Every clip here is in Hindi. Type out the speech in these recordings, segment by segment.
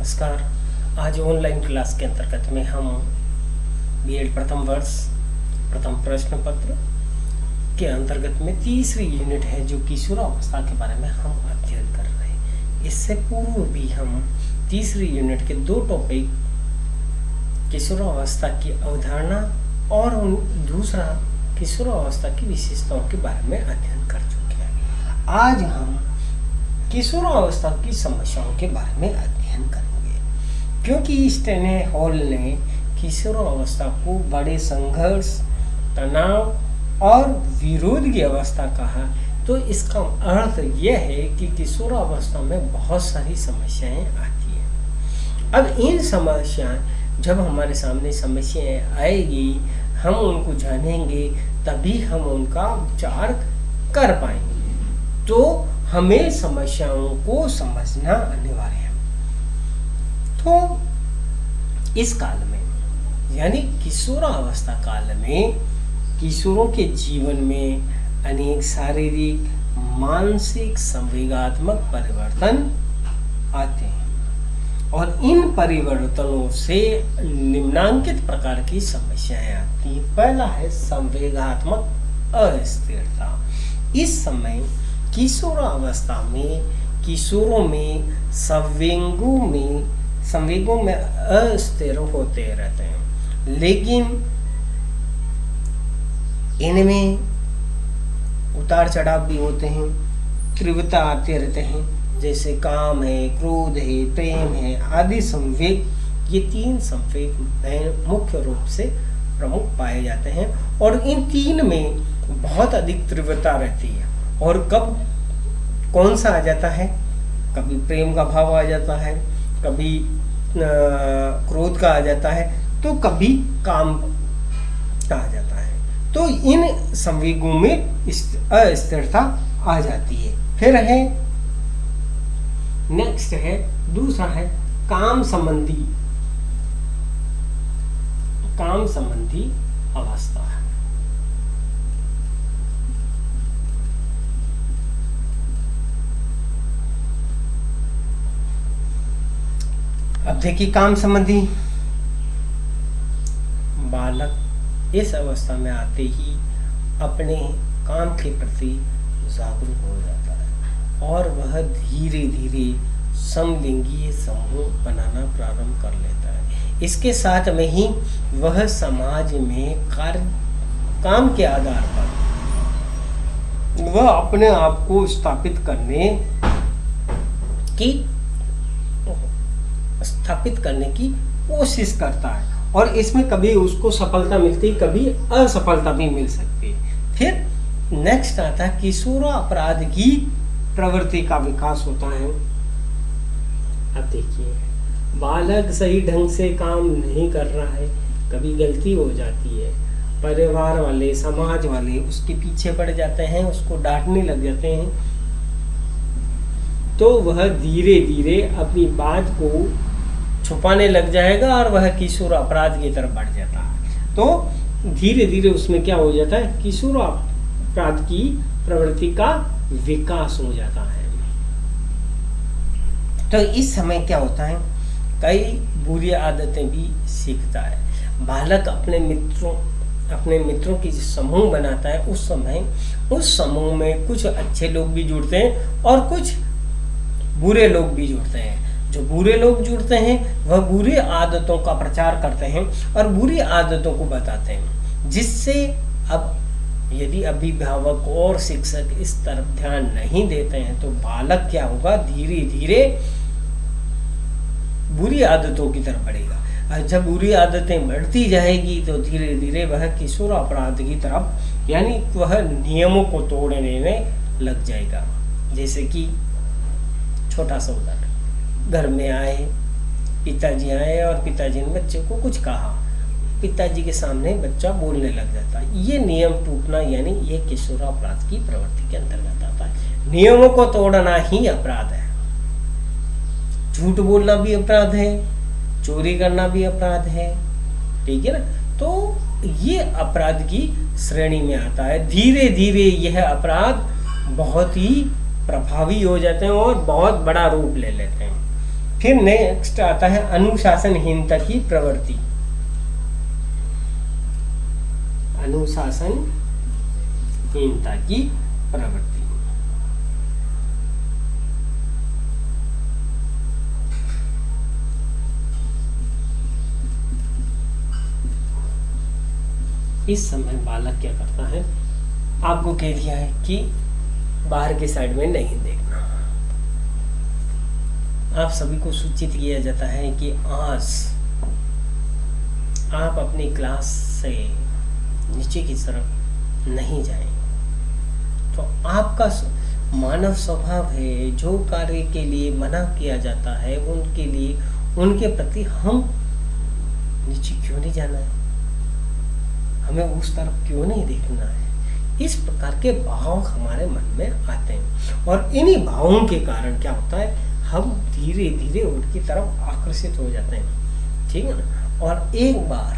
नमस्कार। आज ऑनलाइन क्लास के अंतर्गत में हम बीएड प्रथम वर्ष प्रथम प्रश्न पत्र के अंतर्गत में तीसरी यूनिट है जो किशोरावस्था के बारे में हम अध्ययन कर रहे हैं। इससे पूर्व भी हम तीसरी यूनिट के दो टॉपिक किशोरावस्था की अवधारणा और दूसरा किशोरावस्था की विशेषताओं के बारे में अध्ययन कर चुके हैं। आज हम किशोरावस्था की समस्याओं के बारे में अध्ययन करेंगे, क्योंकि स्टेने हॉल ने किशोरावस्था को बड़े संघर्ष, तनाव और विरोध की अवस्था कहा। तो इसका अर्थ यह है कि किशोरावस्था में बहुत सारी समस्याएं आती हैं। अब इन समस्याएं जब हमारे सामने समस्याएं आएगी, हम उनको जानेंगे, तभी हम उनका उपचार कर पाएंगे। तो हमें समस्याओं को समझना अनिवार्य है। तो इस काल में यानी किशोरावस्था काल में किशोरों के जीवन में अनेक शारीरिक, मानसिक, संवेगात्मक परिवर्तन आते हैं और इन परिवर्तनों से निम्नांकित प्रकार की समस्याएं आती हैं। पहला है संवेगात्मक अस्थिरता। इस समय किशोरावस्था में किशोरों में संवेगों में अस्थिर होते रहते हैं, लेकिन इनमें उतार चढ़ाव भी होते हैं, तीव्रता आते रहते हैं, जैसे काम है, क्रोध है, प्रेम है आदि संवेग। ये तीन संवेग मुख्य रूप से प्रमुख पाए जाते हैं और इन तीन में बहुत अधिक तीव्रता रहती है। और कब कौन सा आ जाता है? कभी प्रेम का भाव आ जाता है, कभी क्रोध का आ जाता है, तो कभी काम का आ जाता है। तो इन संवेगों में अस्थिरता आ जाती है। फिर है नेक्स्ट है, दूसरा है काम संबंधी अवस्था। अब देखिए, काम संबंधी बालक इस अवस्था में आते ही अपने काम के प्रति जागरूक हो जाता है और वह धीरे धीरे समलिंगी समूह बनाना प्रारंभ कर लेता है। इसके साथ में ही वह समाज में काम के आधार पर वह अपने आप को स्थापित करने की कोशिश करता है और इसमें कभी उसको सफलता मिलती, कभी असफलता भी मिल सकती है। फिर नेक्स्ट आता है किशोर अपराध की प्रवृत्ति का विकास होता है। अब देखिए, बालक सही ढंग से काम नहीं कर रहा है, कभी गलती हो जाती है, परिवार वाले, समाज वाले उसके पीछे पड़ जाते हैं, उसको डांटने लग जाते हैं, तो वह धीरे धीरे अपनी बात को छुपाने लग जाएगा और वह किशोर अपराध की तरफ बढ़ जाता है। तो धीरे धीरे उसमें क्या हो जाता है? किशोर अपराध की प्रवृत्ति का विकास हो जाता है। तो इस समय क्या होता है? कई बुरी आदतें भी सीखता है। बालक अपने मित्रों की समूह बनाता है। उस समूह में कुछ अच्छे लोग भी जुड़ते हैं और कुछ बुरे लोग भी जुड़ते हैं। जो बुरे लोग जुड़ते हैं वह बुरी आदतों का प्रचार करते हैं और बुरी आदतों को बताते हैं, जिससे अब यदि अभिभावक और शिक्षक इस तरफ ध्यान नहीं देते हैं तो बालक क्या होगा? धीरे धीरे बुरी आदतों की तरफ बढ़ेगा और जब बुरी आदतें बढ़ती जाएगी तो धीरे धीरे वह किशोर अपराध की तरफ यानी वह नियमों को तोड़ने में लग जाएगा। जैसे कि छोटा सा उदाहरण, घर में आए, पिताजी आए और पिताजी ने बच्चे को कुछ कहा, पिताजी के सामने बच्चा बोलने लग जाता है। ये नियम टूटना यानी ये किशोर अपराध की प्रवृत्ति के अंतर्गत आता है। नियमों को तोड़ना ही अपराध है। झूठ बोलना भी अपराध है, चोरी करना भी अपराध है, ठीक है ना? तो ये अपराध की श्रेणी में आता है। धीरे धीरे यह अपराध बहुत ही प्रभावी हो जाते हैं और बहुत बड़ा रूप ले लेते हैं। फिर नेक्स्ट आता है अनुशासनहीनता की प्रवृत्ति। अनुशासनहीनता की प्रवृत्ति। इस समय बालक क्या करता है, आपको कह दिया है कि बाहर के साइड में नहीं देखना। आप सभी को सूचित किया जाता है कि आज आप अपनी क्लास से नीचे की तरफ नहीं जाएंगे। तो आपका मानव स्वभाव है, जो कार्य के लिए मना किया जाता है उनके लिए, उनके प्रति हम नीचे क्यों नहीं जाना है, हमें उस तरफ क्यों नहीं देखना है। इस प्रकार के भाव हमारे मन में आते हैं और इन्हीं भावों के कारण क्या होता है, हम धीरे धीरे उनकी तरफ आकर्षित हो जाते हैं। ठीक है ना। और एक बार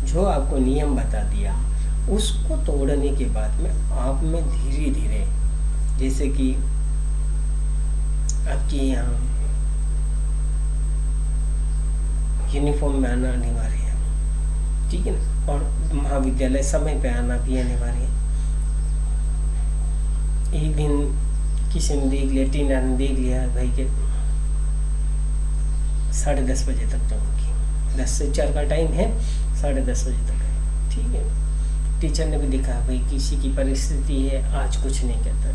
जो आपको नियम बता दिया उसको तोड़ने के बाद में आप में धीरे धीरे, जैसे कि आपके यहाँ यूनिफॉर्म में आना अनिवार्य है, ठीक है ना, और महाविद्यालय समय पे आना भी अनिवार्य है। एक दिन किसी ने देख लिया, टीना ने देख लिया भाई के 10:30 बजे तक जाऊंगी, 10 से 4 का टाइम है, 10:30 बजे तक है, ठीक है। टीचर ने भी देखा भाई किसी की परिस्थिति है, आज कुछ नहीं कहता।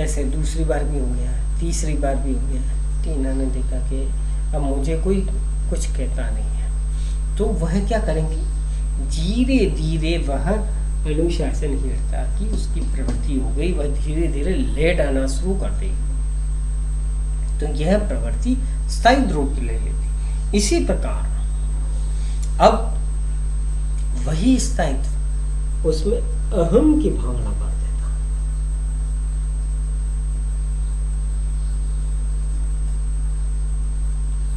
ऐसे दूसरी बार भी हो गया, तीसरी बार भी हो गया। टीना ने देखा कि अब मुझे कोई कुछ कहता नहीं है, तो वह क्या करेंगे, धीरे धीरे वह अनुशासनहीनता की उसकी प्रवृत्ति हो गई, वह धीरे धीरे लेट आना शुरू कर देगी। तो यह प्रवृत्ति स्थायी रूप ले लेती। इसी प्रकार अब वही स्थायित्व उसमें अहम की भावना भर देता।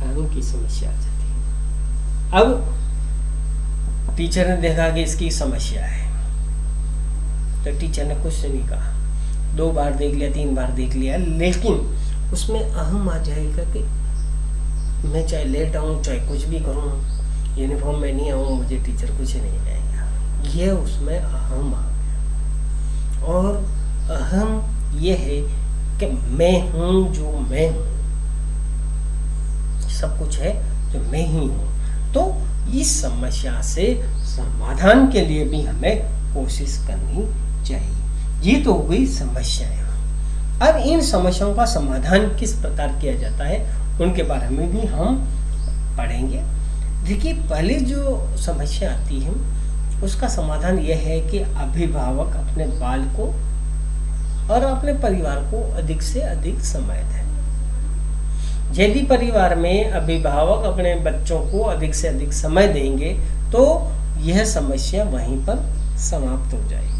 अहम की समस्या आ जाती है। अब टीचर ने देखा कि इसकी समस्या है, तो टीचर ने कुछ नहीं कहा, 2 बार देख लिया, 3 बार देख लिया, लेकिन उसमें अहम आ जाएगा कि मैं चाहे लेट आऊँ, चाहे कुछ भी करूँ, यूनिफॉर्म में नहीं आऊँ, मुझे टीचर कुछ नहीं कहेगा। यह उसमें अहम आ गया। और अहम यह है कि मैं हूँ जो मैं हूँ, सब कुछ है जो मैं ही हूँ। तो इस समस्या से समाधान के लिए भी हमें कोशिश करनी चाहिए। ये तो हो गई समस्याएं। अब इन समस्याओं का समाधान किस प्रकार किया जाता है उनके बारे में भी हम पढ़ेंगे। देखिए, पहले जो समस्या आती है उसका समाधान यह है कि अभिभावक अपने बाल को और अपने परिवार को अधिक से अधिक समय दें। यदि परिवार में अभिभावक अपने बच्चों को अधिक से अधिक समय देंगे तो यह समस्या वहीं पर समाप्त हो जाएगी।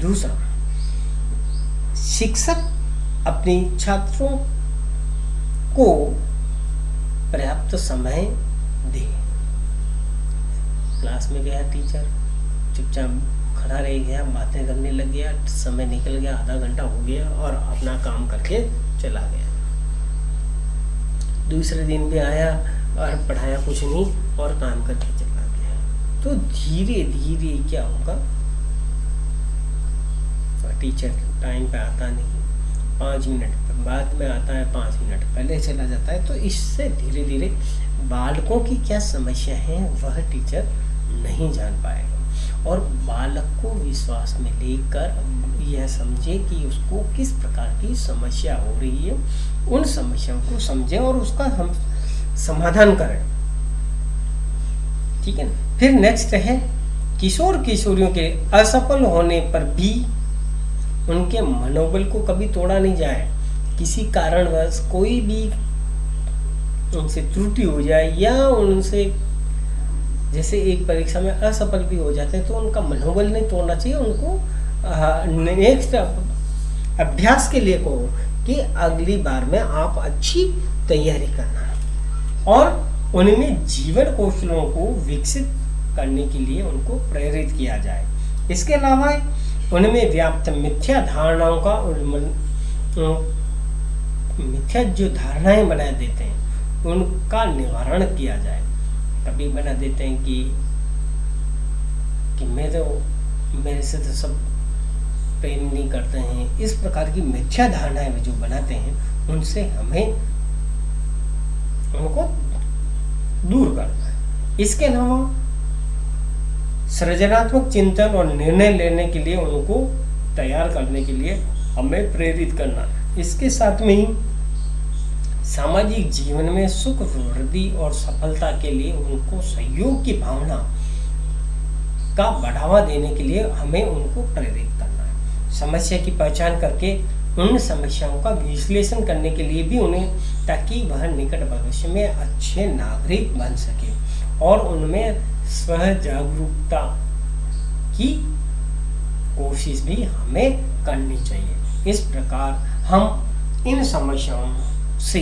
दूसरा, शिक्षक अपने छात्रों को पर्याप्त समय दे। क्लास में गया टीचर, चुपचाप खड़ा रह गया, बातें करने लग गया, समय निकल गया, आधा घंटा हो गया और अपना काम करके चला गया। दूसरे दिन भी आया और पढ़ाया कुछ नहीं और काम करके चला गया। तो धीरे धीरे क्या होगा, टीचर टाइम पे आता नहीं, 5 मिनट बाद में आता है, 5 मिनट पहले चला जाता है। तो इससे धीरे धीरे बालकों की क्या समस्या है वह टीचर नहीं जान पाएगा और बालक को विश्वास में लेकर यह समझे कि उसको किस प्रकार की समस्या हो रही है, उन समस्याओं को समझे और उसका हम समाधान करें। ठीक है ना। फिर नेक्स्ट है, किशोर किशोरियों के असफल होने पर भी उनके मनोबल को कभी तोड़ा नहीं जाए। किसी कारणवश कोई भी उनसे त्रुटि हो जाए या उनसे जैसे एक परीक्षा में असफल भी हो जाते हैं तो उनका मनोबल नहीं तोड़ना चाहिए। उनको नेक्स्ट अभ्यास के लिए कहो कि अगली बार में आप अच्छी तैयारी करना और उनमें जीवन कौशलों को विकसित करने के लिए उनको प्रेरित किया जाए। इसके अलावा उनमें व्याप्त मिथ्या धारणाओं का मिथ्या जो धारणाएं बना देते हैं उनका निवारण किया जाए। कभी बना देते हैं कि मेरे से तो सब प्रेम नहीं करते हैं। इस प्रकार की मिथ्या धारणाएं जो बनाते हैं उनसे हमें उनको दूर करना है। इसके अलावा सृजनात्मक चिंतन और निर्णय लेने के लिए उनको तैयार करने के लिए हमें प्रेरित करना है। इसके साथ में ही सामाजिक जीवन में सुख वृद्धि और सफलता के लिए उनको सहयोग की भावना का बढ़ावा देने के लिए हमें उनको प्रेरित करना है। समस्या की पहचान करके उन समस्याओं का विश्लेषण करने के लिए भी उन्हें, ताकि वह निकट भविष्य में अच्छे नागरिक बन सके और उनमें स्व जागरूकता की कोशिश भी हमें करनी चाहिए। इस प्रकार हम इन समस्याओं से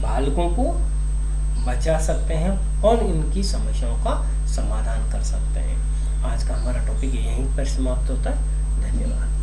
बालकों को बचा सकते हैं और इनकी समस्याओं का समाधान कर सकते हैं। आज का हमारा टॉपिक यहीं पर समाप्त होता है। धन्यवाद।